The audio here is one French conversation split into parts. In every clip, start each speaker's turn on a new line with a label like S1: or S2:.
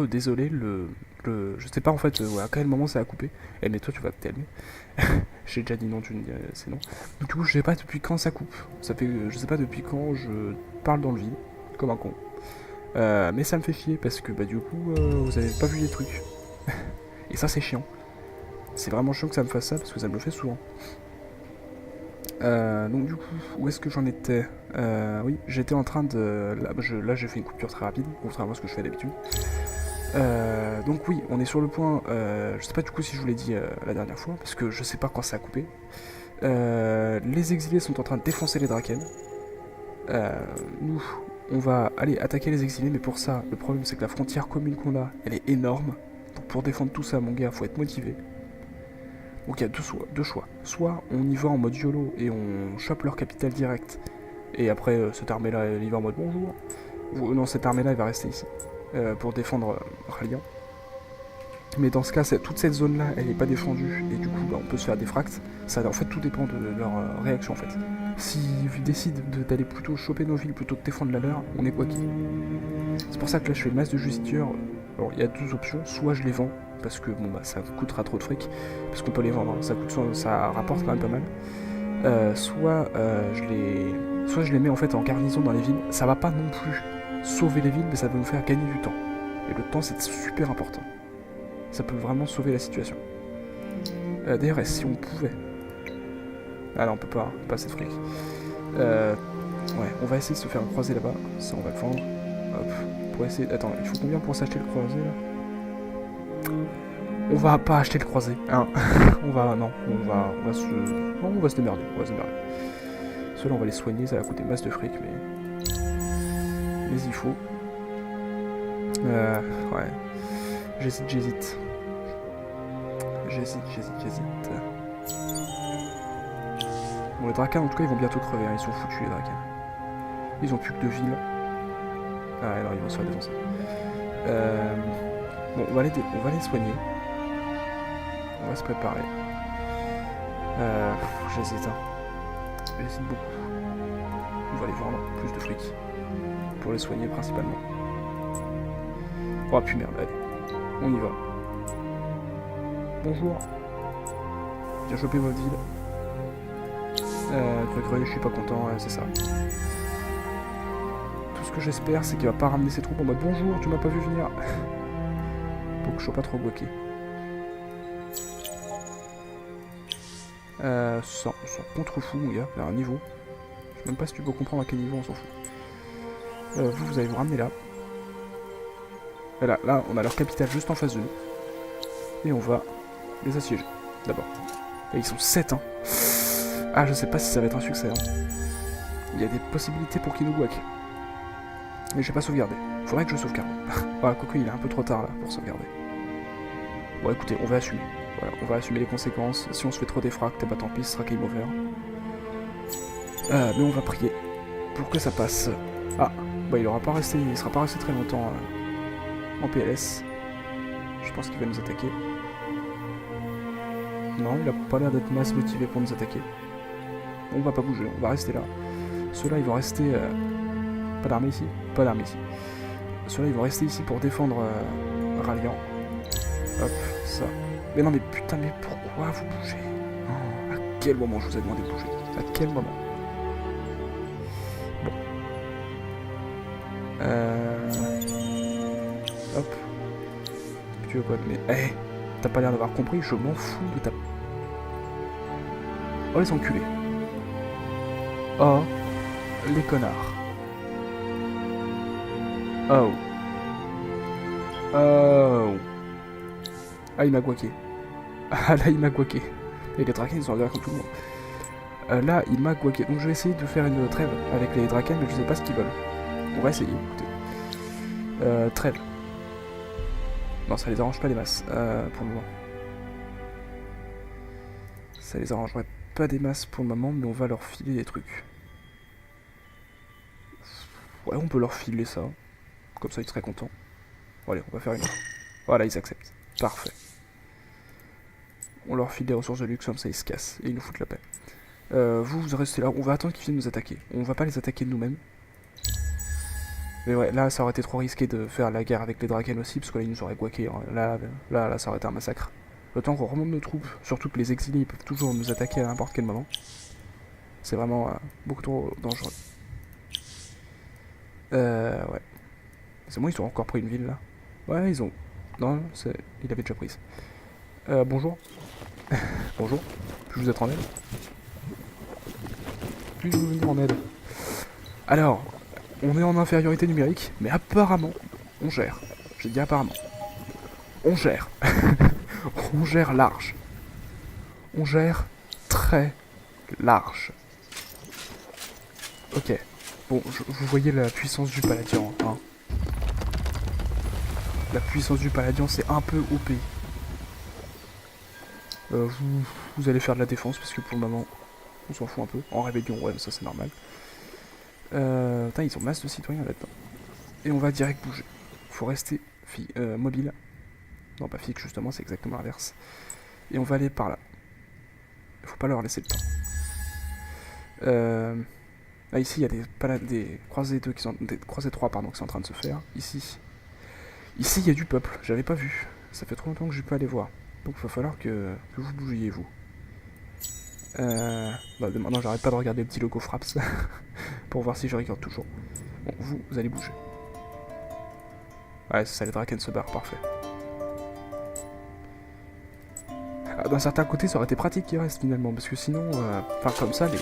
S1: Désolé, je sais pas en fait ouais, à quel moment ça a coupé. Eh mais toi tu vas te calmer. J'ai déjà dit non, tu me dis c'est non. Donc du coup je sais pas depuis quand ça coupe. Ça fait, je sais pas depuis quand je parle dans le vide, comme un con. Mais ça me fait chier parce que bah du coup vous avez pas vu les trucs. Et ça c'est chiant. C'est vraiment chiant que ça me fasse ça parce que ça me le fait souvent. Donc du coup, où est-ce que j'en étais? Oui, j'étais en train de... Là j'ai fait une coupure très rapide, contrairement à ce que je fais d'habitude. Donc oui, on est sur le point, je sais pas du coup si je vous l'ai dit la dernière fois, parce que je sais pas quand ça a coupé. Les exilés sont en train de défoncer les Draken. Nous, on va aller attaquer les exilés, mais pour ça, le problème c'est que la frontière commune qu'on a, elle est énorme. Donc pour défendre tout ça, mon gars, faut être motivé. Donc il y a deux choix. Soit on y va en mode YOLO et on chope leur capitale direct, et après cette armée-là, elle y va en mode bonjour. Non, cette armée-là, elle va rester ici, pour défendre Rallian. Mais dans ce cas, toute cette zone-là, elle n'est pas défendue, et du coup, bah, on peut se faire des fracts. Ça, en fait, tout dépend de leur réaction, en fait. S'ils décident d'aller plutôt choper nos villes plutôt que défendre la leur, on est quoi qui. C'est pour ça que là, je fais une masse de justiciers. Alors, il y a deux options. Soit je les vends, parce que bon, bah, ça coûtera trop de fric, parce qu'on peut les vendre, hein. Ça rapporte quand même pas mal. Soit je les mets en fait en garnison dans les villes. Ça va pas non plus sauver les villes, mais ça va nous faire gagner du temps. Et le temps, c'est super important. Ça peut vraiment sauver la situation. D'ailleurs, si on pouvait... Ah non, on peut pas, hein, pas assez de fric. Ouais, on va essayer de se faire un croisé là-bas. Ça, on va le vendre. Hop, pour essayer... Attends, il faut combien pour s'acheter le croisé, là? On va pas acheter le croisé, hein. On va... Non, on va se... Non, on va se démerder, Ceux-là, on va les soigner, ça va coûter masse de fric, mais il faut. Ouais. J'hésite. Bon, les Drakans, en tout cas, ils vont bientôt crever, hein. Ils sont foutus, les Drakans. Ils ont plus que 2 villes. Ah, alors, ils vont se faire défoncer. Bon, on va les soigner. On va se préparer. J'hésite, hein. J'hésite beaucoup. On va les vendre, plus de fric. Pour les soigner, principalement. Oh, puis merde, allez. On y va. Bonjour. J'ai chopé votre ville. Je suis pas content, c'est ça. Tout ce que j'espère, c'est qu'il va pas ramener ses troupes en mode bonjour, tu m'as pas vu venir. Pour que je sois pas trop bloqué. Sans contre-fou, mon gars, vers un niveau. Je sais même pas si tu peux comprendre à quel niveau, on s'en fout. Vous allez vous ramener là. Et là, on a leur capitale juste en face de nous. Et on va les assiéger, d'abord. Et ils sont 7, hein. Ah, je sais pas si ça va être un succès, hein. Il y a des possibilités pour qu'ils nous guaquent. Mais j'ai pas sauvegardé. Faudrait que je sauvegarde. Voilà, Coco, il est un peu trop tard, là, pour sauvegarder. Bon, écoutez, on va assumer. Voilà, on va assumer les conséquences. Si on se fait trop défracter, bah tant pis, ce sera game over. Mais on va prier pour que ça passe. Ah, bah il sera pas resté très longtemps en PLS. Je pense qu'il va nous attaquer. Non, il a pas l'air d'être masse motivé pour nous attaquer. On va pas bouger, on va rester là. Ceux-là, ils vont rester... Pas d'armée ici? Pas d'armée ici. Ceux-là, ils vont rester ici pour défendre Rallian. Hop, ça. Mais non, mais putain, mais pourquoi vous bougez? À quel moment je vous ai demandé de bouger? À quel moment? Bon. Hop. Tu veux quoi? Mais, hey, t'as pas l'air d'avoir compris, je m'en fous de ta... Oh, les enculés. Oh, les connards. Oh. Oh. Ah, il m'a guaqué. Ah, là, il m'a guaqué. Et les Drakens, ils sont derrière comme tout le monde. Là, il m'a guaqué. Donc, je vais essayer de faire une trêve avec les Drakens, mais je sais pas ce qu'ils veulent. On va essayer, écoutez. Trêve. Non, ça les arrange pas des masses, pour le moment. Ça les arrangerait pas des masses pour le moment, mais on va leur filer des trucs. Ouais, on peut leur filer ça. Comme ça, ils seraient contents. Bon, allez, on va faire une... Voilà, ils acceptent. Parfait. On leur file des ressources de luxe, comme ça ils se cassent. Et ils nous foutent la paix. Vous restez là. On va attendre qu'ils viennent nous attaquer. On va pas les attaquer de nous-mêmes. Mais ouais, là, ça aurait été trop risqué de faire la guerre avec les Draken aussi, parce que là, ils nous auraient guaqué. Hein. Là, ça aurait été un massacre. Le temps qu'on remonte nos troupes, surtout que les exilés ils peuvent toujours nous attaquer à n'importe quel moment. C'est vraiment beaucoup trop dangereux. Ouais. C'est moi, ils ont encore pris une ville là. Ouais, ils ont. Non, il avait déjà prise. Bonjour. Bonjour. Puis-je vous être en aide? Puis-je vous venir en aide? Alors, on est en infériorité numérique, mais apparemment, on gère. J'ai dit apparemment. On gère. On gère large. On gère très large. Ok. Bon, vous voyez la puissance du Paladian, hein. La puissance du Paladian, c'est un peu OP. Vous allez faire de la défense, parce que pour le moment, on s'en fout un peu. En rébellion, ouais, mais ça c'est normal. Putain, ils ont masse de citoyens là-dedans. Et on va direct bouger. Faut rester mobile. Non, pas fixe, justement, c'est exactement l'inverse. Et on va aller par là. Faut pas leur laisser le temps. Là, ici, il y a des croisés 2 qui sont... Des croisés 3, pardon, qui sont en train de se faire. Ici, il y a du peuple. J'avais pas vu. Ça fait trop longtemps que je peux aller voir. Donc, il va falloir que vous bougiez, vous. Maintenant, j'arrête pas de regarder le petit logo Fraps. pour voir si je regarde toujours. Bon, vous allez bouger. Ouais, c'est ça, les Draken se barrent, parfait. D'un certain côté, ça aurait été pratique qu'ils restent finalement, parce que sinon, enfin comme ça, vu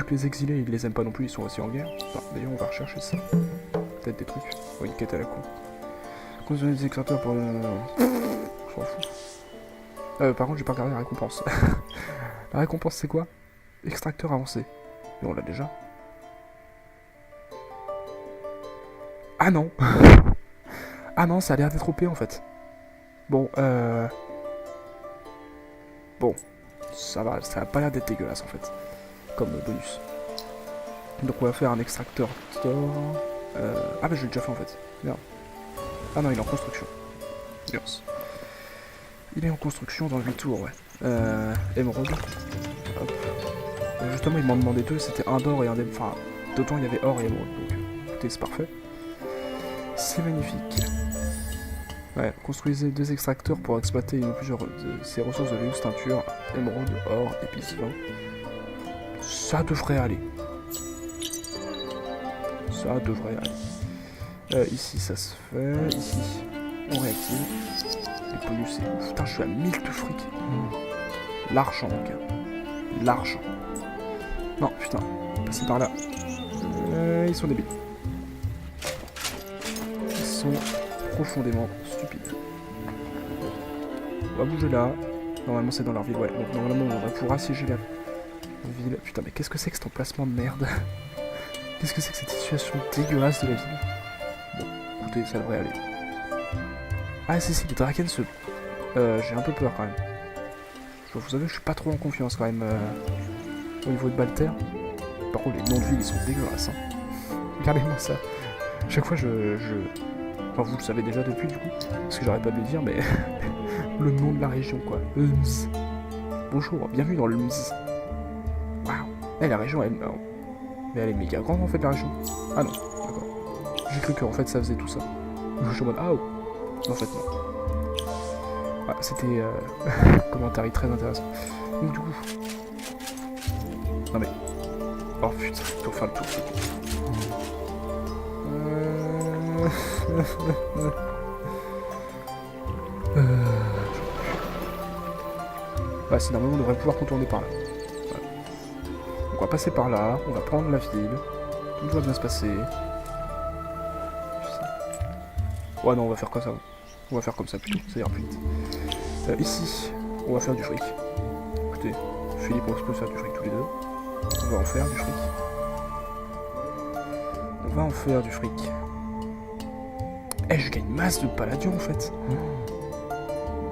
S1: que les exilés ils les aiment pas non plus, ils sont aussi en guerre. Enfin, d'ailleurs, on va rechercher ça. Peut-être des trucs. Oh, une quête à la con. Consommer des extracteurs pour. Je m'en fous. Par contre, j'ai pas regardé la récompense. La récompense, c'est quoi? Extracteur avancé. Et on l'a déjà. Ah non. Ah non, ça a l'air d'être OP en fait. Bon, Bon, ça a pas l'air d'être dégueulasse en fait, comme bonus. Donc on va faire un extracteur store. Ah bah je l'ai déjà fait en fait. Merde. Ah non, il est en construction. Yes. Il est en construction dans 8 tours, ouais. Émeraude. Hop. Justement, il m'en demandait deux, c'était un d'or et un d'émeraude. Enfin, d'autant il y avait or et émeraude, donc écoutez, c'est parfait. C'est magnifique. Ouais, construisez 2 extracteurs pour exploiter une ou plusieurs de ces ressources de luxe, teinture, émeraude, or, épices, vin. Ça devrait aller. Ça devrait aller. Ici, ça se fait. Ici, on réactive. Les bonus, c'est ouf. Putain, je suis à 1000 de fric. L'argent, mon gars. L'argent. Non, putain. Passer par là. Ils sont débiles. Ils sont profondément stupides. On va bouger là. Normalement, c'est dans leur ville. Ouais, donc normalement, on va pouvoir assiéger la ville. Putain, mais qu'est-ce que c'est que cet emplacement de merde? Qu'est-ce que c'est que cette situation dégueulasse de la ville? Bon, écoutez, ça devrait aller. Ah, si, les Draken se... j'ai un peu peur quand même. Vous savez, je suis pas trop en confiance quand même au niveau de Balter. Par contre, les noms de villes, ils sont dégueulasses. Hein. Regardez-moi ça. Chaque fois, Enfin, vous le savez déjà depuis, du coup. Parce que j'arrête pas de le dire, mais... le nom de la région, quoi. Lms. Bonjour, bienvenue dans Lms. Waouh. Eh, la région, elle... Mais elle est méga grande, en fait, la région. Ah non, d'accord. J'ai cru qu'en fait, ça faisait tout ça. Je suis en mode... Ah, oh. En fait, non. Ah, c'était commentaire très intéressant. Donc du coup... Non mais... Oh putain, il faut faire le tour. Bah si normalement on devrait pouvoir contourner par là. Voilà. Donc on va passer par là, on va prendre la ville. Tout va bien se passer. Ouais non, on va faire comme ça. On va faire comme ça plutôt, ça ira plus vite. Ici, on va faire du fric. Écoutez, Philippe, on peut faire du fric tous les deux. On va en faire du fric. On va en faire du fric. Eh, je gagne masse de Palladium en fait.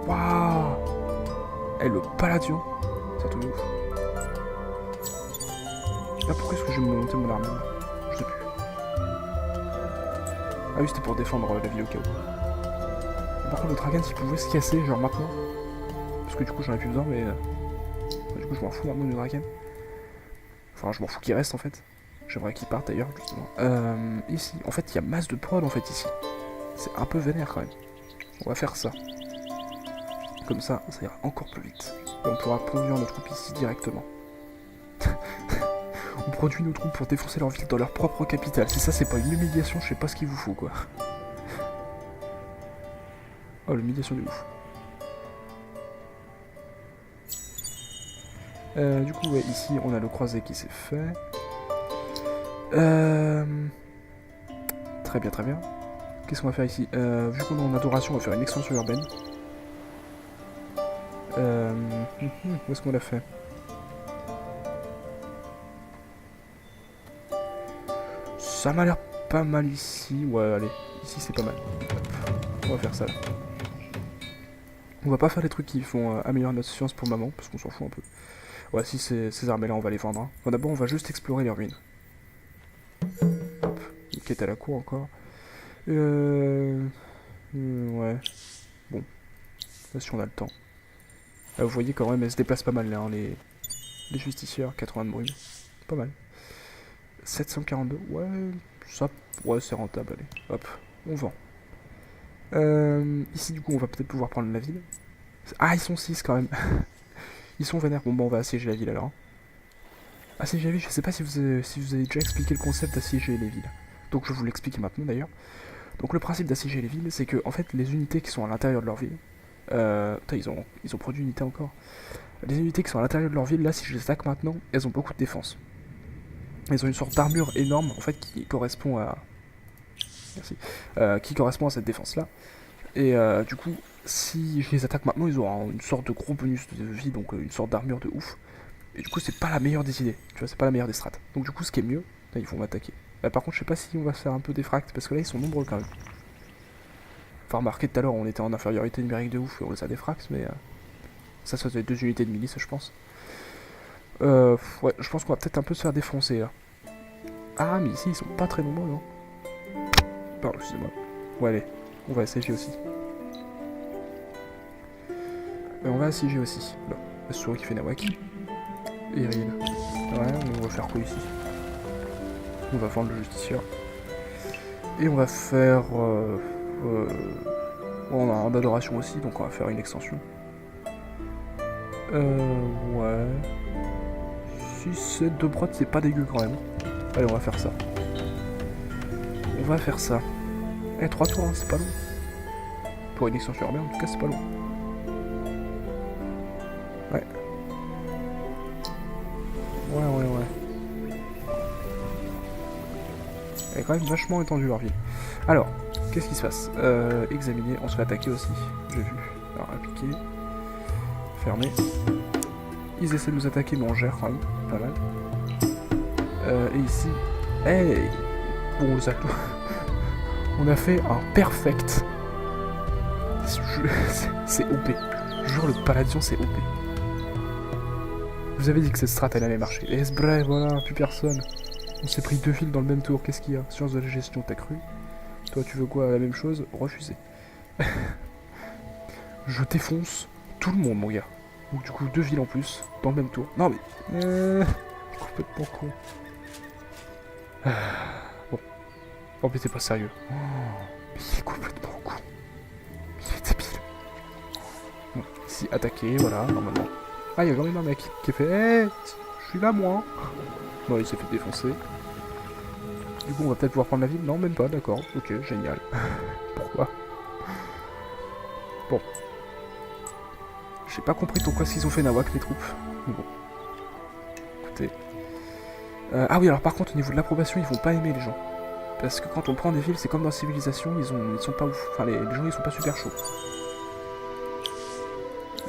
S1: Waouh. Eh, le Palladium. C'est un truc de ouf. Là, pourquoi est-ce que je vais me monter mon armure? Je sais plus. Ah oui, c'était pour défendre la ville au cas où. Par contre, le Dragon, s'il pouvait se casser, genre maintenant. Parce que du coup, j'en ai plus besoin, mais... du coup, je m'en fous maintenant du Dragon. Enfin, je m'en fous qu'il reste, en fait. J'aimerais qu'ils partent d'ailleurs, justement. Ici, en fait, il y a masse de prod en fait ici. C'est un peu vénère quand même. On va faire ça. Comme ça ira encore plus vite. Et on pourra produire nos troupes ici directement. On produit nos troupes pour défoncer leur ville dans leur propre capitale. Si ça, c'est pas une humiliation, je sais pas ce qu'il vous faut, quoi. Oh, l'humiliation de ouf. Du coup, ouais, ici, on a le croisé qui s'est fait. Très bien, très bien. Qu'est-ce qu'on va faire ici? Vu qu'on est en adoration, on va faire une extension urbaine. Où est-ce qu'on l'a fait? Ça m'a l'air pas mal ici. Ouais, allez, ici c'est pas mal. Hop, on va faire ça. Là. On va pas faire les trucs qui font améliorer notre science pour le moment, parce qu'on s'en fout un peu. Ouais, si ces armées-là, on va les vendre. Hein. Bon, d'abord, on va juste explorer les ruines. Hop, une quête à la cour encore. Ouais. Bon. Là, si on a le temps. Là, vous voyez quand même, elles se déplacent pas mal là, hein, les justicières, 80 de brume. Pas mal. 742, ouais, ça, ouais, c'est rentable, allez. Hop, on vend. Ici, du coup, on va peut-être pouvoir prendre la ville. Ah, ils sont 6 quand même. Ils sont vénères. Bon, bah, on va assiéger la ville alors. Hein. Assiéger la ville, je sais pas si vous avez déjà expliqué le concept d'assiéger les villes. Donc, je vais vous l'expliquer maintenant d'ailleurs. Donc, le principe d'assiéger les villes, c'est que, en fait, les unités qui sont à l'intérieur de leur ville. Putain, ils ont produit une unité encore. Les unités qui sont à l'intérieur de leur ville, là, si je les attaque maintenant, elles ont beaucoup de défense. Elles ont une sorte d'armure énorme, en fait, qui correspond à... Merci. Qui correspond à cette défense-là. Et du coup, si je les attaque maintenant, ils auront une sorte de gros bonus de vie, donc une sorte d'armure de ouf. Et du coup, c'est pas la meilleure des idées, tu vois, c'est pas la meilleure des strats. Donc du coup, ce qui est mieux, là, ils vont m'attaquer. Par contre, je sais pas si on va se faire un peu des fracts, parce que là, ils sont nombreux quand même. Enfin, remarquez tout à l'heure, on était en infériorité numérique de ouf, et on les a des fracts, mais... ça doit être 2 unités de milice, je pense. Ouais, je pense qu'on va peut-être un peu se faire défoncer, là. Ah, mais ici, ils sont pas très nombreux, non? Pardon, excusez-moi. Ouais, allez, on va assiéger aussi. On va assiéger aussi. Là, la souris qui fait nawak. Eril. Ouais, on va faire quoi ici? On va vendre le justicieur. Et on va faire... on a un d'adoration aussi, donc on va faire une extension. Ouais... 6, 7 de prod, c'est pas dégueu quand même. Allez, on va faire ça. On va faire ça. 3 tours, hein, c'est pas long. Pour une extension urbaine, en tout cas, c'est pas long. Ouais. Ouais. Elle est quand même vachement étendue leur ville. Alors, qu'est-ce qui se passe? Examiner, on se fait attaquer aussi. J'ai vu. Alors, appliquer. Fermer. Ils essaient de nous attaquer, mais on gère quand même. Pas mal. Et ici... Hey! Bon, ça... On a fait un perfect. C'est OP. Je jure, le Palladion, c'est OP. Je vous avais dit que cette strat, elle allait marcher. Et bref, voilà, plus personne. On s'est pris 2 villes dans le même tour. Qu'est-ce qu'il y a? Science de la gestion, t'as cru? Toi, tu veux quoi? La même chose? Refusé. Je défonce tout le monde, mon gars. Donc, du coup, 2 villes en plus, dans le même tour. Non, mais... complètement con. Bon. Oh, mais t'es pas sérieux. Oh, mais il est complètement con. Il est débile. Bon, ici, attaquer, voilà, normalement. Ah, il y a quand même un mec qui a fait hey, je suis là, moi. Bon, il s'est fait défoncer. Du coup, on va peut-être pouvoir prendre la ville. Non, même pas, d'accord. Ok, génial. Pourquoi? Bon. J'ai pas compris pourquoi ils ont fait nawak, les troupes. Mais bon. Écoutez. Ah oui, alors par contre, au niveau de l'approbation, ils vont pas aimer les gens. Parce que quand on prend des villes, c'est comme dans Civilisation, ils sont pas ouf. Enfin, les gens, ils sont pas super chauds.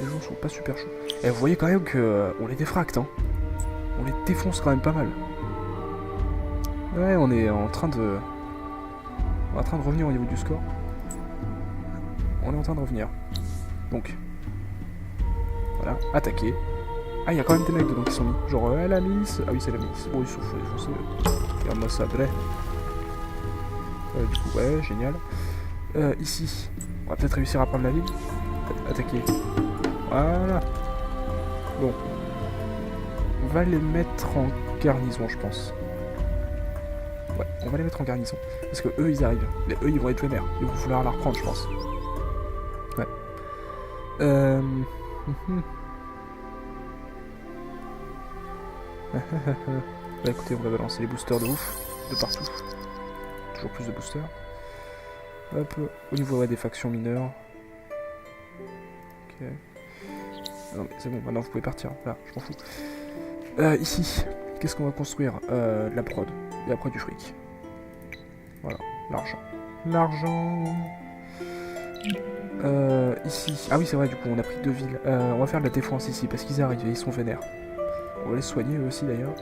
S1: Les gens sont pas super chauds. Et vous voyez quand même que on les défracte, hein. On les défonce quand même pas mal. Ouais, on est en train de... On est en train de revenir au niveau du score. On est en train de revenir. Donc... Voilà, attaquer. Ah, il y a quand même des mecs dedans qui sont mis. Genre, la milice. Ah oui, c'est la milice. Bon, ils sont fous, défoncés. Regarde-moi ça, bref. Du coup, ouais, génial. Ici, on va peut-être réussir à prendre la ville. Attaquer. Voilà. Bon. On va les mettre en garnison, je pense. Ouais, on va les mettre en garnison. Parce que eux, ils arrivent. Mais eux, ils vont être vénères. Ils vont vouloir la reprendre, je pense. Ouais. Bah écoutez, on va balancer les boosters de ouf. De partout. Toujours plus de boosters. Hop. Au niveau des factions mineures. Ok. Non mais c'est bon, maintenant vous pouvez partir. Là, je m'en fous. Ici, qu'est-ce qu'on va construire de la prod. Et après du fric. Voilà, l'argent. L'argent. Ici. Ah oui, c'est vrai, du coup, on a pris 2 villes. On va faire de la défense ici, parce qu'ils arrivent et ils sont vénères. On va les soigner eux aussi, d'ailleurs.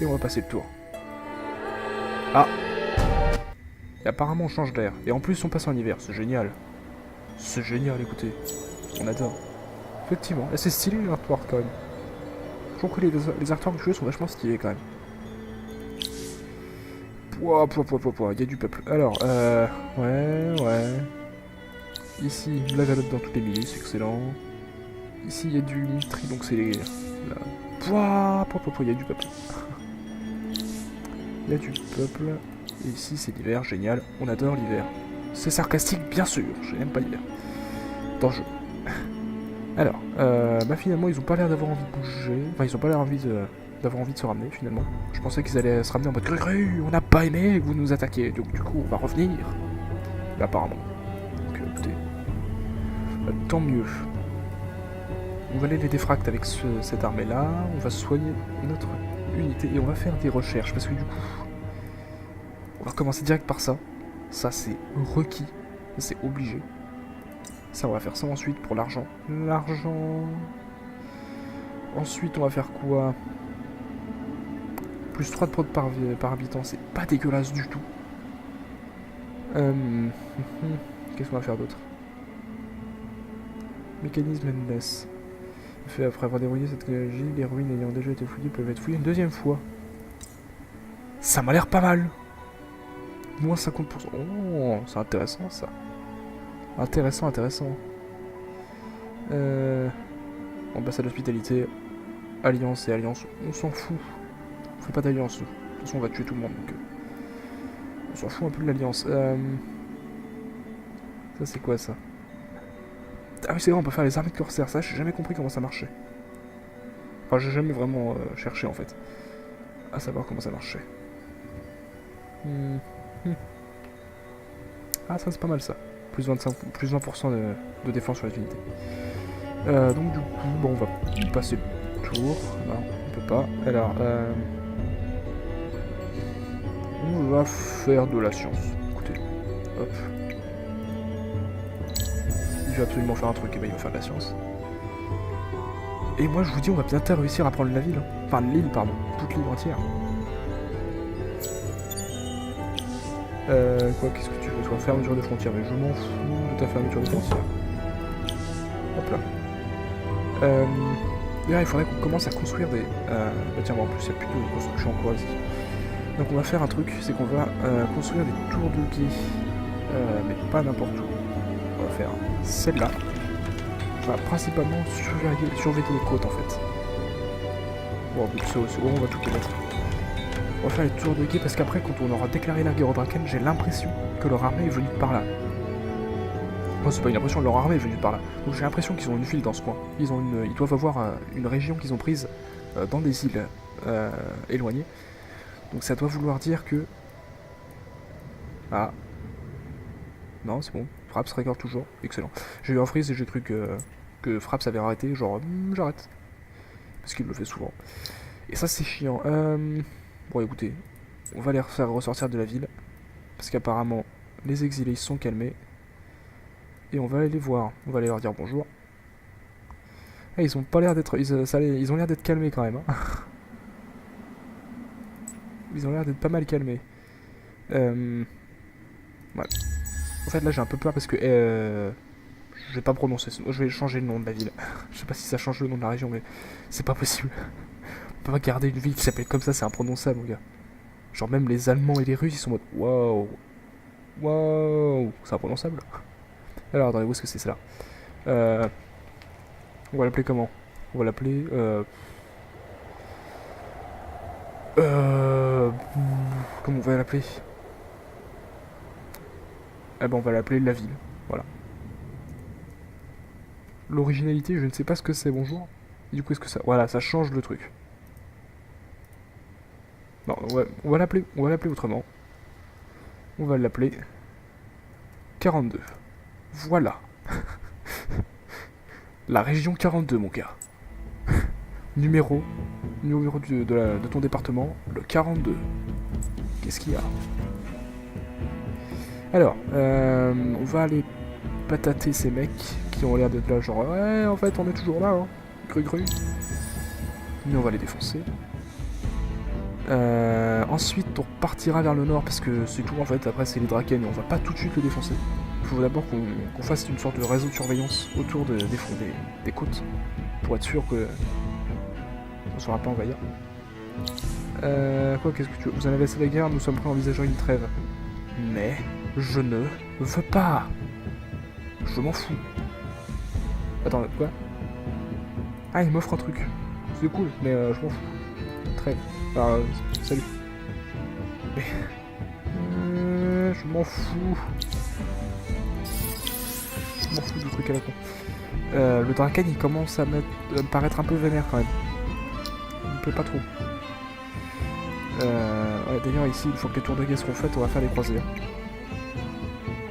S1: Et on va passer le tour. Ah! Et apparemment, on change d'air. Et en plus, on passe en hiver. C'est génial. C'est génial, écoutez. On adore. Effectivement. Et c'est stylé, les artworks, quand même. Je trouve que les artworks du jeu sont vachement stylés, quand même. Pouah. Il y a du peuple. Alors, ouais. Ici, la galope dans toutes les milices, c'est excellent. Ici, il y a du mitri, donc c'est les... Pouah, il y a du peuple. Il y a du peuple. Et ici, c'est l'hiver, génial. On adore l'hiver. C'est sarcastique, bien sûr. Je n'aime pas l'hiver. Dans le jeu. Alors, bah finalement, ils ont pas l'air d'avoir envie de bouger. Enfin, ils ont pas l'air d'avoir envie de se ramener, finalement. Je pensais qu'ils allaient se ramener en mode Gru, on n'a pas aimé que vous nous attaquiez. Donc, du coup, on va revenir. Mais apparemment. Donc, écoutez. Tant mieux. On va aller les défracter avec cette armée-là. On va soigner notre unité et on va faire des recherches. Parce que du coup, on va commencer direct par ça. Ça, c'est requis. C'est obligé. Ça, on va faire ça ensuite pour l'argent. L'argent. Ensuite, on va faire quoi? Plus 3 de prod par habitant. C'est pas dégueulasse du tout. Qu'est-ce qu'on va faire d'autre? Mécanisme endless. Fait après avoir dérouillé cette technologie, les ruines ayant déjà été fouillées peuvent être fouillées une deuxième fois. Ça m'a l'air pas mal. Moins 50%. Oh, c'est intéressant ça. Intéressant. Ambassade d'hospitalité. Alliance et alliance. On s'en fout. On fait pas d'alliance. De toute façon, on va tuer tout le monde. Donc, on s'en fout un peu de l'alliance. Ça, c'est quoi ça? Ah oui, c'est vrai, on peut faire les armées de corsaires. Ça, j'ai jamais compris comment ça marchait. Enfin, j'ai jamais vraiment cherché en fait. À savoir comment ça marchait. Ah, ça, c'est pas mal ça. Plus 20% de défense sur les unités. Donc, du coup, bon, on va passer le tour. Non, on peut pas. Alors, on va faire de la science. Écoutez, hop. Il va absolument faire un truc, et ben il va faire de la science. Et moi je vous dis, on va bientôt réussir à prendre la ville. Enfin l'île, pardon. Toute l'île entière. Quoi, qu'est-ce que tu veux? Toi, fermeture de frontières, mais je m'en fous de ta fermeture de frontières. Hop là. D'ailleurs, il faudrait qu'on commence à construire des... bah tiens, bon, en plus il y a plutôt une construction en cours ici. Donc on va faire un truc, c'est qu'on va construire des tours de guet. Mais pas n'importe où. On va faire celle-là. On va principalement surveiller les côtes en fait. Bon, donc ça aussi, on va tout les mettre. On va faire les tours de guet parce qu'après, quand on aura déclaré la guerre aux Draken, j'ai l'impression que leur armée est venue de par là. Moi, c'est pas une impression, leur armée est venue de par là. Donc j'ai l'impression qu'ils ont une ville dans ce coin. Ils doivent avoir une région qu'ils ont prise dans des îles éloignées. Donc ça doit vouloir dire que... Ah. Non, c'est bon. Fraps record toujours. Excellent. J'ai eu un freeze et j'ai cru que Fraps avait arrêté. Genre, j'arrête. Parce qu'il le fait souvent. Et ça, c'est chiant. Bon, écoutez. On va les faire ressortir de la ville. Parce qu'apparemment, les exilés ils se sont calmés. Et on va aller les voir. On va aller leur dire bonjour. Ah, ils ont pas l'air d'être... Ils ont l'air d'être calmés quand même. Hein. Ils ont l'air d'être pas mal calmés. Ouais. En fait, là, j'ai un peu peur parce que... je vais pas prononcer ce nom. Je vais changer le nom de la ville. Je sais pas si ça change le nom de la région, mais c'est pas possible. On peut pas garder une ville qui s'appelle comme ça, c'est imprononçable, mon gars. Genre, même les Allemands et les Russes, ils sont en mode... Waouh. Waouh. C'est imprononçable. Alors, attendez, où est-ce que c'est ça? On va l'appeler comment? On va l'appeler... Euh... Comment on va l'appeler? Eh ben on va l'appeler la ville. Voilà. L'originalité, je ne sais pas ce que c'est, bonjour. Du coup, est-ce que ça... Voilà, ça change le truc. Non, on va l'appeler autrement. On va l'appeler 42. Voilà. La région 42, mon gars. Numéro de ton département, le 42. Qu'est-ce qu'il y a? Alors, on va aller patater ces mecs qui ont l'air d'être là, genre ouais, en fait, on est toujours là, hein. Cru. Mais on va les défoncer. Ensuite, on partira vers le nord parce que c'est tout en fait. Après, c'est les Draken et on va pas tout de suite le défoncer. Il faut d'abord qu'on fasse une sorte de réseau de surveillance autour des côtes pour être sûr que on ne sera pas envahir. Qu'est-ce que tu veux? Vous en avez assez de la guerre, nous sommes prêts à envisager une trêve. Mais je ne veux pas. Je m'en fous. Attends, quoi? Ah, il m'offre un truc. C'est cool, mais je m'en fous. Trêve. Enfin, salut. Mais... je m'en fous. Je m'en fous du truc à la con. Le Draken, il commence à me paraître un peu vénère quand même. Il me plaît pas trop. Ouais, d'ailleurs, ici, une fois que les tours de guet seront faites, on va faire les croisés.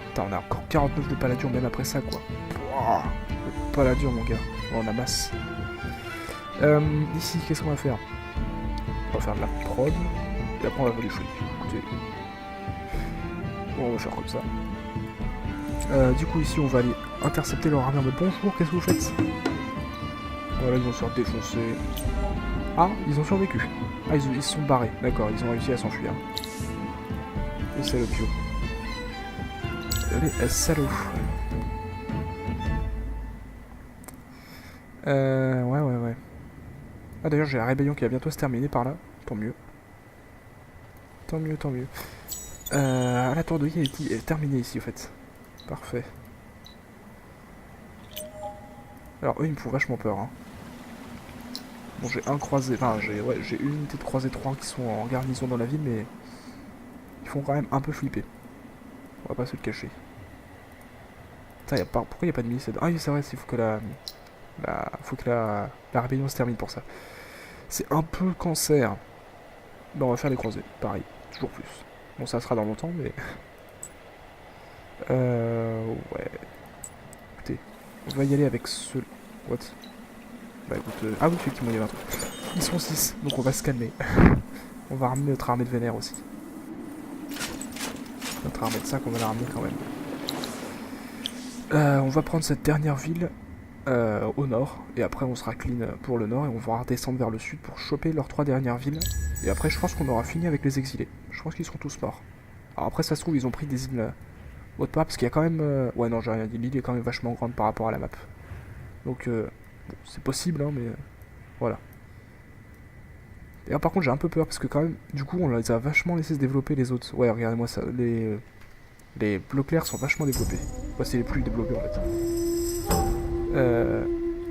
S1: Putain, on a encore 49 de paladur même après ça, quoi. Pouah, le paladur, mon gars. Oh, on a masse. Ici, qu'est-ce qu'on va faire? On va faire de la prod. Et après, on va faire du fric. Écoutez. Bon, on va faire comme ça. Du coup, ici, on va aller intercepter leur armée en mode bonjour, qu'est-ce que vous faites? Voilà, ils vont se faire défoncer. Ah, ils ont survécu. Ah, ils se sont barrés. D'accord, ils ont réussi à s'enfuir. Et c'est le pio. Allez, salaud. Ouais. Ah, d'ailleurs, j'ai la rébellion qui va bientôt se terminer par là. Tant mieux. Tant mieux. La tour de guet est terminée ici, en fait. Parfait. Alors, eux, ils me font vachement peur, hein. Bon, j'ai un croisé, enfin j'ai une unité de croisé 3 qui sont en garnison dans la ville, mais ils font quand même un peu flipper. On va pas se le cacher. Putain, pourquoi il n'y a pas de milice? Ah oui, c'est vrai, il faut que la rébellion se termine pour ça. C'est un peu cancer. Ben, on va faire les croisés, pareil, toujours plus. Bon, ça sera dans longtemps, mais... ouais. Écoutez, on va y aller avec ce... What? Bah écoute, ah oui, effectivement, il y avait un truc. Ils sont 6, donc on va se calmer. On va ramener notre armée de vénère aussi. Notre armée de 5, on va la ramener quand même. On va prendre cette dernière ville au nord, et après on sera clean pour le nord, et on va redescendre vers le sud pour choper leurs 3 dernières villes. Et après, je pense qu'on aura fini avec les exilés. Je pense qu'ils seront tous morts. Alors après, ça se trouve, ils ont pris des îles autre part, parce qu'il y a quand même... Ouais, non, j'ai rien dit, l'île est quand même vachement grande par rapport à la map. Donc, bon, c'est possible, hein, mais... voilà. D'ailleurs, par contre, j'ai un peu peur, parce que quand même, du coup, on les a vachement laissé se développer les autres. Ouais, regardez-moi ça, les bleus clairs sont vachement développés. Ouais, c'est les plus développés, en fait.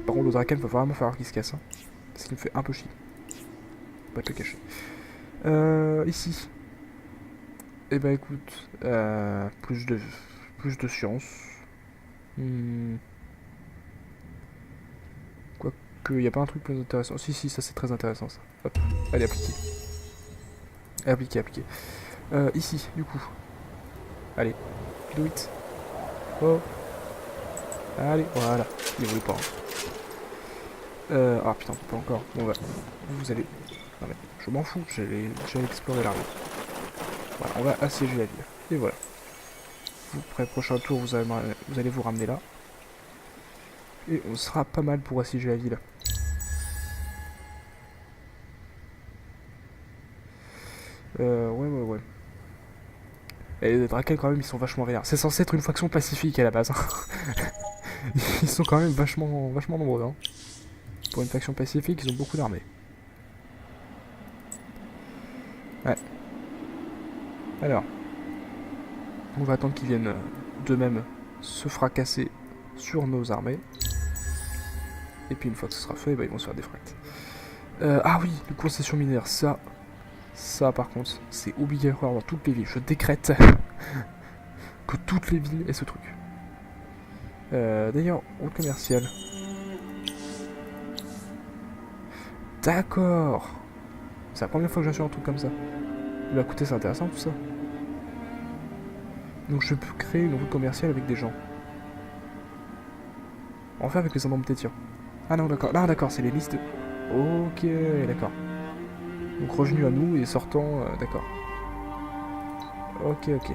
S1: Par contre, le Draken, va vraiment falloir qu'il se casse, hein. Parce qu'il me fait un peu chier. On va te le cacher. Ici. Eh ben, écoute, plus de science. Quoique, y a pas un truc plus intéressant. Si, ça c'est très intéressant, ça. Hop, allez, appliquer. Appliquer. Ici, du coup. Allez, do it. Oh. Allez, voilà. Il voulait pas. Ah putain, pas encore. Bon, bah, vous allez... Non mais, je m'en fous, j'allais explorer la rue. Voilà, on va assiéger la ville. Et voilà. Vous, après le prochain tour, vous allez vous ramener là. Et on sera pas mal pour assiéger la ville. Ouais. Et les Draken, quand même, ils sont vachement vénères. C'est censé être une faction pacifique à la base. Hein. Ils sont quand même vachement nombreux. Hein. Pour une faction pacifique, ils ont beaucoup d'armées. Ouais. Alors. On va attendre qu'ils viennent d'eux-mêmes se fracasser sur nos armées. Et puis une fois que ce sera fait, bah, ils vont se faire des fracts. Ah oui, les concessions minières, ça Ça, par contre, c'est obligatoire dans toutes les villes. Je décrète que toutes les villes aient ce truc. D'ailleurs, route commerciale. D'accord. C'est la première fois que j'achète un truc comme ça. Il va coûter, c'est intéressant tout ça. Donc je peux créer une route commerciale avec des gens. On va faire avec les syndromes tétiens. Ah non, d'accord. Ah d'accord, c'est les listes. Ok, d'accord. Donc revenu à nous et sortant, d'accord. Ok, ok.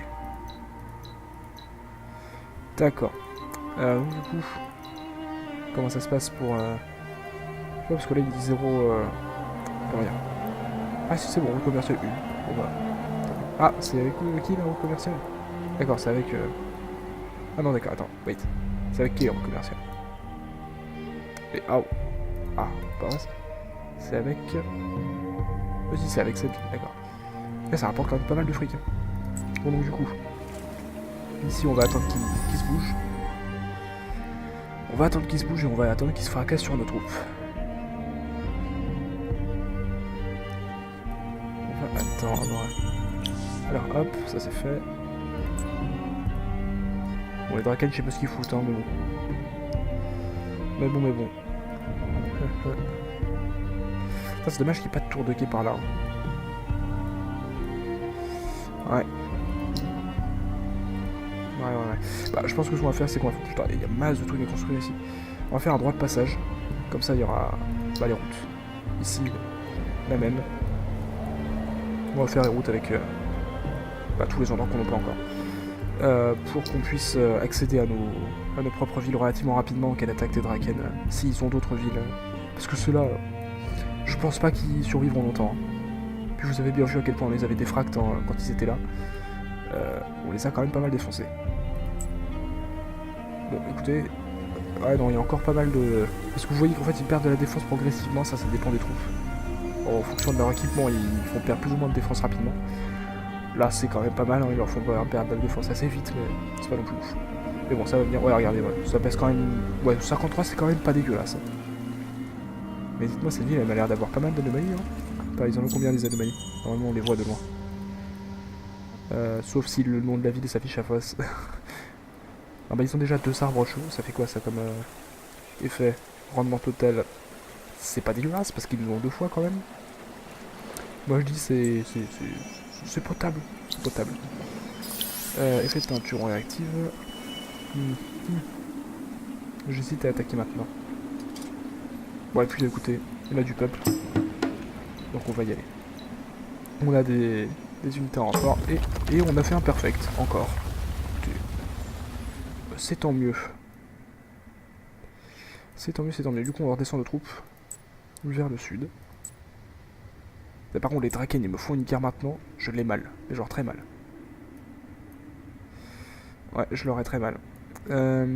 S1: D'accord. Donc du coup, comment ça se passe pour... Ouais, parce que là il dit 0... Comment dire. Ah si c'est bon, route commerciale 1. Bon bah. Ah, c'est avec qui la route commerciale? D'accord, c'est avec... Ah non, d'accord, attends, wait. C'est avec qui la route commerciale? Et... Ah, ah, pas vrai ça. C'est avec... Vas-y, c'est avec cette... D'accord. Là, ça rapporte quand même pas mal de fric. Hein. Bon, donc du coup... Ici, on va attendre qu'il se bouge. On va attendre qu'il se bouge et on va attendre qu'il se fracasse sur nos troupes. On va attendre. Alors, hop, ça c'est fait. Bon, les Draken, je sais pas ce qu'ils foutent, hein, mais bon. Mais bon. C'est dommage qu'il n'y ait pas de tour de quai par là. Ouais. Bah, je pense que ce qu'on va faire, c'est qu'on va... Putain, il y a masse de trucs à construire ici. On va faire un droit de passage. Comme ça, il y aura bah, les routes. Ici, la même. On va faire les routes avec bah, tous les endroits qu'on n'a pas encore. Pour qu'on puisse accéder à nos propres villes relativement rapidement en cas d'attaque des Draken. S'ils ont d'autres villes. Parce que ceux-là, je pense pas qu'ils survivront longtemps. Hein. Puis vous avez bien vu à quel point on les avait défractés quand ils étaient là. On les a quand même pas mal défoncés. Bon, écoutez... Ouais, non, il y a encore pas mal de... Parce que vous voyez qu'en fait, ils perdent de la défense progressivement, ça dépend des troupes. En fonction de leur équipement, ils font perdre plus ou moins de défense rapidement. Là, c'est quand même pas mal, hein, ils leur font perdre de la défense assez vite, mais c'est pas non plus ouf. Mais bon, ça va venir... Ouais, regardez, ouais, ça baisse quand même... Ouais, 53, c'est quand même pas dégueulasse. Mais dites-moi, cette ville, elle m'a l'air d'avoir pas mal d'anomalies, hein. Enfin, ils en ont combien, des anomalies? Normalement, on les voit de loin. Sauf si le nom de la ville s'affiche à face. Ah bah ils ont déjà 2 arbres chauds, ça fait quoi ça comme effet? Rendement total, c'est pas dégueulasse parce qu'ils nous ont 2 fois quand même. Moi je dis c'est potable, c'est potable. Effet de teinture réactive. J'hésite à attaquer maintenant. Bon et puis écoutez, il y a du peuple, donc on va y aller. On a des unités en renfort et on a fait un perfect encore. C'est tant mieux. C'est tant mieux. Du coup, on va redescendre de troupes vers le sud. Mais par contre, les Draken, ils me font une guerre maintenant. Je l'ai mal. Mais genre très mal. Ouais, je l'aurai très mal. Ouais,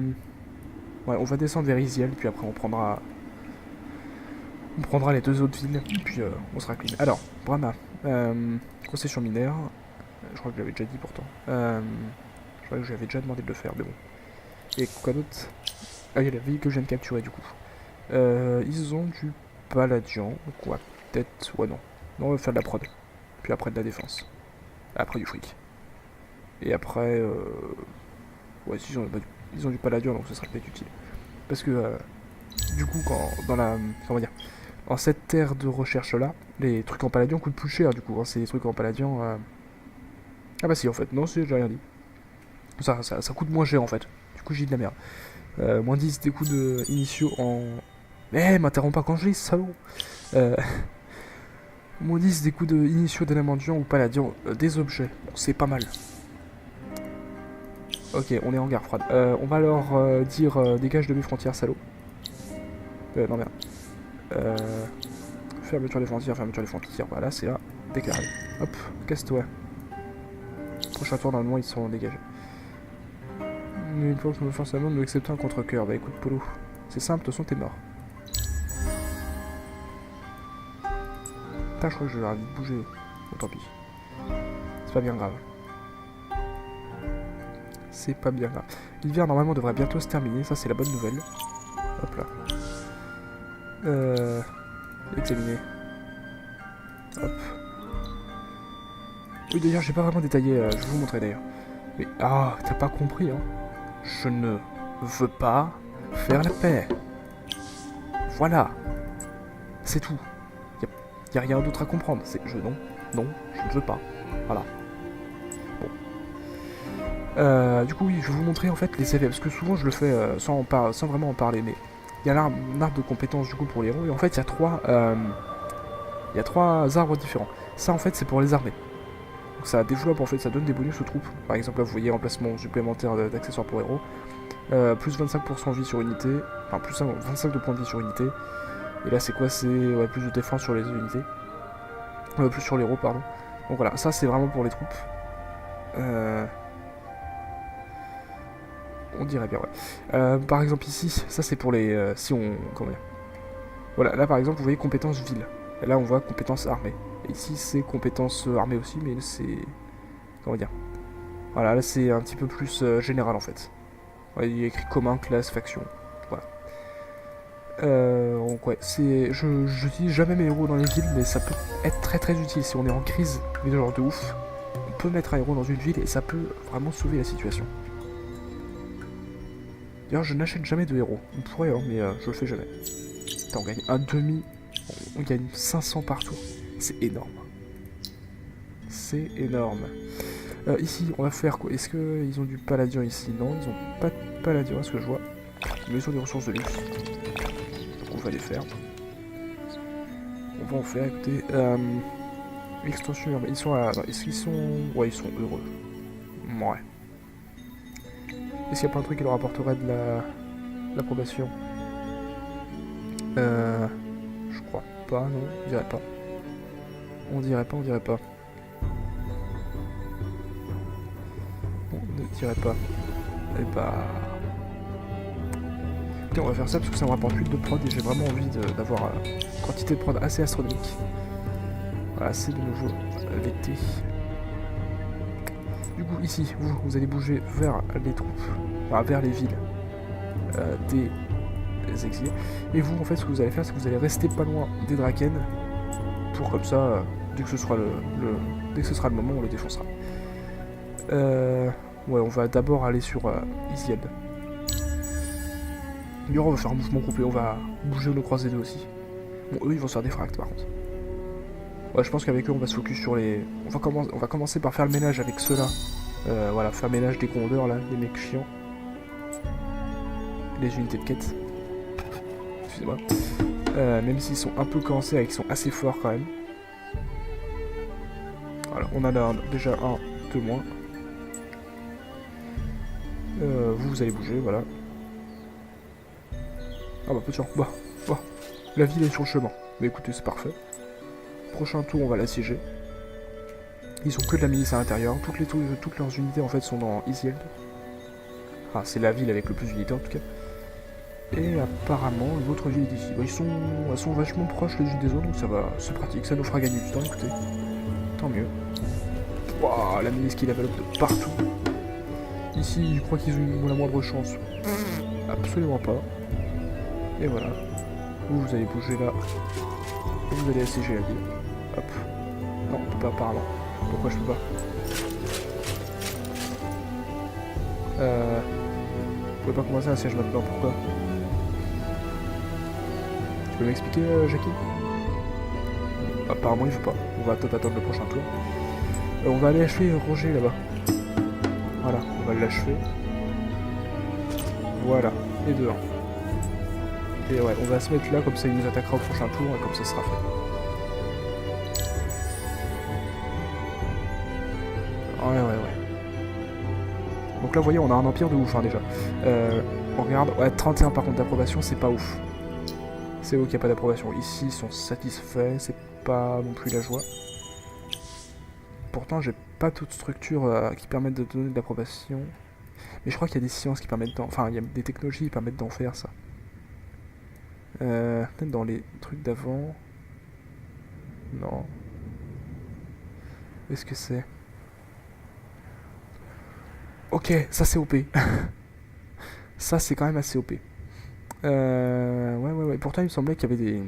S1: on va descendre vers Isiel, puis après on prendra les 2 autres villes, puis on sera clean. Alors, Brahma. Concession minière. Je crois que je l'avais déjà dit pourtant. Je crois que j'avais déjà demandé de le faire, mais bon. Et quoi d'autre? Ah, il y a la ville que je viens de capturer du coup. Ils ont du palladian, donc on va peut-être... Ouais non. Non, on va faire de la prod. Puis après de la défense. Après du fric. Et après... Ouais, si ils ont du palladian, donc ce sera peut-être utile. Parce que, du coup, dans la... Comment dire? En cette terre de recherche là, les trucs en palladian coûtent plus cher du coup. Hein, c'est des trucs en palladian... Ah bah si en fait, non, j'ai rien dit. Ça coûte moins cher en fait. Du coup j'ai dit de la merde. Moins 10 des coups initiaux en... Eh, m'interromps pas quand je lis, salaud. Moins 10 des coups initiaux d'adamantium ou palladian des objets. Bon, c'est pas mal. Ok, on est en guerre froide. On va leur dire dégage de mes frontières, salaud. Non merde. Fermeture des frontières. Voilà, c'est là. Déclaré. Hop, casse-toi. Prochain tour, normalement, ils sont dégagés. Mais une fois que je me force à nous accepter un contre-cœur. Bah écoute, Polo, c'est simple, de toute façon, t'es mort. Putain, je crois que je vais vite bouger. Bon, tant pis. C'est pas bien grave. C'est pas bien grave. L'hiver, normalement, devrait bientôt se terminer. Ça, c'est la bonne nouvelle. Hop là. Examiner. Hop. Oui, d'ailleurs, j'ai pas vraiment détaillé, je vais vous montrer d'ailleurs. Mais, ah, t'as pas compris, hein. Je ne veux pas faire la paix. Voilà. C'est tout. Y a rien d'autre à comprendre. C'est non, je ne veux pas. Voilà. Bon. Du coup, oui, je vais vous montrer en fait les effets, parce que souvent je le fais sans vraiment en parler, mais il y a un arbre de compétences du coup pour les héros, et en fait il y a trois arbres différents. Ça en fait c'est pour les armées. Donc ça développe en fait, ça donne des bonus aux troupes. Par exemple là vous voyez emplacement supplémentaire d'accessoires pour héros, plus 25% vie sur unité, enfin plus 25 de points de vie sur unité. Et là c'est quoi? C'est ouais, plus de défense sur les unités, plus sur les héros pardon. Donc voilà, ça c'est vraiment pour les troupes. On dirait bien, ouais. Par exemple ici, ça c'est pour les... si on... Comment dire? Voilà, là par exemple vous voyez compétences ville. Et là on voit compétences armée. Et ici c'est compétences armée aussi, mais c'est... Comment dire? Voilà, là c'est un petit peu plus général en fait. Ouais, il y a écrit commun, classe, faction. Voilà. Donc ouais, c'est... J'utilise jamais mes héros dans les villes, mais ça peut être très très utile si on est en crise, mais de genre de ouf. On peut mettre un héros dans une ville et ça peut vraiment sauver la situation. D'ailleurs, je n'achète jamais de héros. On pourrait, hein, mais je le fais jamais. Putain, on gagne un demi. On gagne 500 partout. C'est énorme. C'est énorme. Ici, on va faire quoi? Est-ce qu'ils ont du palladium ici? Non, ils ont pas de palladium, à ce que je vois. Mais ils ont des ressources de luxe. Donc on va les faire. On va en faire, écoutez. Extension urbaine. Ils sont à... Est-ce qu'ils sont... Ouais, ils sont heureux. Ouais. Est-ce qu'il n'y a pas un truc qui leur apporterait de l'approbation? Je crois pas, non, on dirait pas. On dirait pas. On ne dirait pas. Et bah... Écoutez, on va faire ça parce que ça me rapporte 8 de prod et j'ai vraiment envie d'avoir une quantité de prod assez astronomique. Voilà, c'est de nouveau l'été. Du coup, ici, vous allez bouger vers les troupes, enfin vers les villes des exilés. Et vous, en fait, ce que vous allez faire, c'est que vous allez rester pas loin des Draken pour comme ça, dès que ce sera le moment, on le défoncera. Ouais, on va d'abord aller sur Isield. D'ailleurs, on va faire un mouvement complet, on va bouger nos croisés d'eux aussi. Bon, eux, ils vont se faire des fracts par contre. Ouais, je pense qu'avec eux, on va se focus sur les... On va commencer par faire le ménage avec ceux-là. Voilà, faire le ménage des grondeurs, là, des mecs chiants. Les unités de quête. Excusez-moi. Même s'ils sont un peu cancés et qu'ils sont assez forts quand même. Voilà, on en a déjà un de moins. Vous allez bouger, voilà. Ah bah, tiens, bah, la ville est sur le chemin. Mais écoutez, c'est parfait. Prochain tour, on va l'assiéger. Ils ont que de la milice à l'intérieur. Toutes leurs unités, en fait, sont dans Isield. Ah, c'est la ville avec le plus d'unités, en tout cas. Et apparemment, l'autre ville est ici. Bah, elles sont vachement proches les unes des autres, donc ça va, c'est pratique. Ça nous fera gagner du temps, écoutez. Tant mieux. Waouh, la milice qui level up de partout. Ici, je crois qu'ils ont la moindre chance. Absolument pas. Et voilà. Vous allez bouger là. Et vous allez assiéger la ville. Hop. Non, on peut pas apparemment. Pourquoi je peux pas? Vous pouvez pas commencer un siège maintenant, pourquoi? Tu peux m'expliquer, Jackie? Apparemment il faut pas. On va peut-être attendre le prochain tour. On va aller achever Roger là-bas. Voilà, on va l'achever. Voilà, et dehors. Et ouais, on va se mettre là, comme ça il nous attaquera au prochain tour, et comme ça sera fait. Ouais. Donc là, vous voyez, on a un empire de ouf, hein, déjà. On regarde, ouais, 31 par contre d'approbation, c'est pas ouf. C'est eux qui a pas d'approbation. Ici, ils sont satisfaits, c'est pas non plus la joie. Pourtant, j'ai pas toute structure qui permettent de donner de l'approbation. Mais je crois qu'il y a des sciences qui permettent enfin, il y a des technologies qui permettent d'en faire ça. Peut-être dans les trucs d'avant. Non. Est-ce que c'est... Ok, ça c'est OP. Ça c'est quand même assez OP. Ouais. Pourtant il me semblait qu'il y avait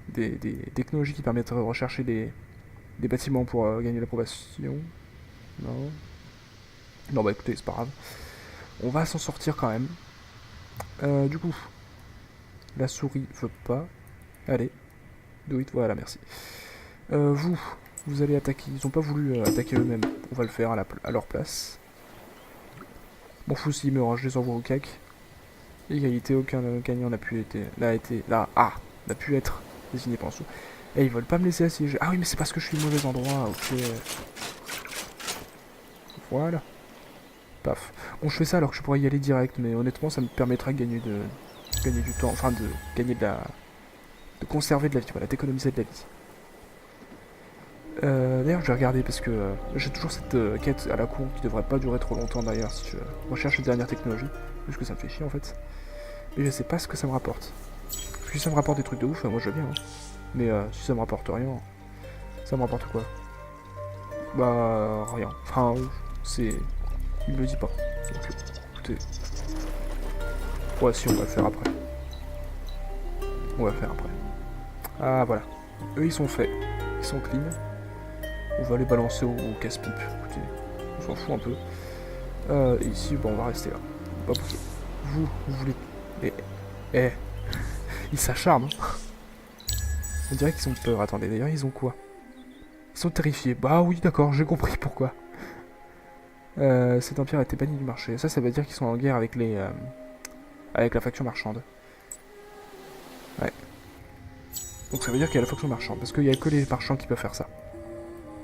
S1: des technologies qui permettraient de rechercher des bâtiments pour gagner l'approbation. Non. Non, bah écoutez, c'est pas grave. On va s'en sortir quand même. Du coup, la souris veut pas. Allez, do it, voilà, merci. Vous allez attaquer. Ils ont pas voulu attaquer eux-mêmes. On va le faire à leur place. Bon fou s'ils meurent, je les envoie au cac. Égalité, aucun gagnant n'a pu n'a pu être désigné pour un sou. Et ils veulent pas me laisser assiéger. Ah oui, mais c'est parce que je suis au mauvais endroit, ok. Voilà. Paf. Bon, je fais ça alors que je pourrais y aller direct, mais honnêtement, ça me permettra de gagner du temps, enfin de gagner de conserver de la vie, voilà, d'économiser de la vie. D'ailleurs, je vais regarder parce que j'ai toujours cette quête à la con qui devrait pas durer trop longtemps d'ailleurs si je recherche les dernières technologies, parce que ça me fait chier en fait. Et je sais pas ce que ça me rapporte. Parce que si ça me rapporte des trucs de ouf, moi je veux bien. Hein. Mais si ça me rapporte rien, ça me rapporte quoi? Bah rien. Enfin, c'est... Il me le dit pas. Donc écoutez... Ouais, si, on va le faire après. On va le faire après. Ah voilà. Eux ils sont faits. Ils sont clean. On va les balancer au casse-pipe. Écoutez, on s'en fout un peu. Et ici, bon, on va rester là. On va pas bouger. Vous voulez... Ils s'acharnent. On dirait qu'ils ont peur. Attendez, d'ailleurs, ils ont quoi? Ils sont terrifiés. Bah oui, d'accord, j'ai compris pourquoi. Cet empire a été banni du marché. Ça veut dire qu'ils sont en guerre avec les... avec la faction marchande. Ouais. Donc ça veut dire qu'il y a la faction marchande. Parce qu'il n'y a que les marchands qui peuvent faire ça.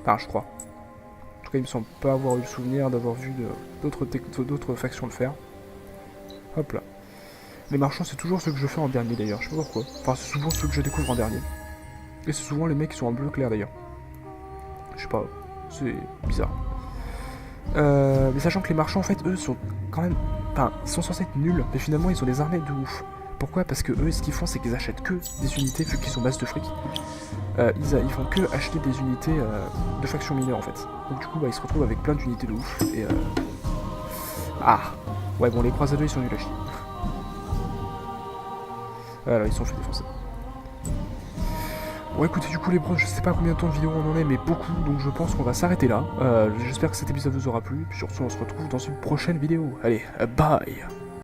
S1: Enfin, je crois. En tout cas, il me semble pas avoir eu le souvenir d'avoir vu d'autres factions le faire. Hop là. Les marchands, c'est toujours ceux que je fais en dernier d'ailleurs. Je sais pas pourquoi. Enfin, c'est souvent ceux que je découvre en dernier. Et c'est souvent les mecs qui sont en bleu clair d'ailleurs. Je sais pas. C'est bizarre. Mais sachant que les marchands, en fait, eux, sont quand même... Enfin, ils sont censés être nuls, mais finalement, ils ont des armées de ouf. Pourquoi? Parce que eux, ce qu'ils font, c'est qu'ils achètent que des unités, vu qu'ils sont base de fric. Ils font que acheter des unités de factions mineures, en fait. Donc du coup, bah, ils se retrouvent avec plein d'unités de ouf, et Ah! Ouais, bon, les croisades, ils sont nuls à chier. Voilà, ils sont fait défoncer. Bon écoutez, du coup les bros, je sais pas combien de temps de vidéo on en est, mais beaucoup, donc je pense qu'on va s'arrêter là. J'espère que cet épisode vous aura plu, puis surtout on se retrouve dans une prochaine vidéo. Allez, bye!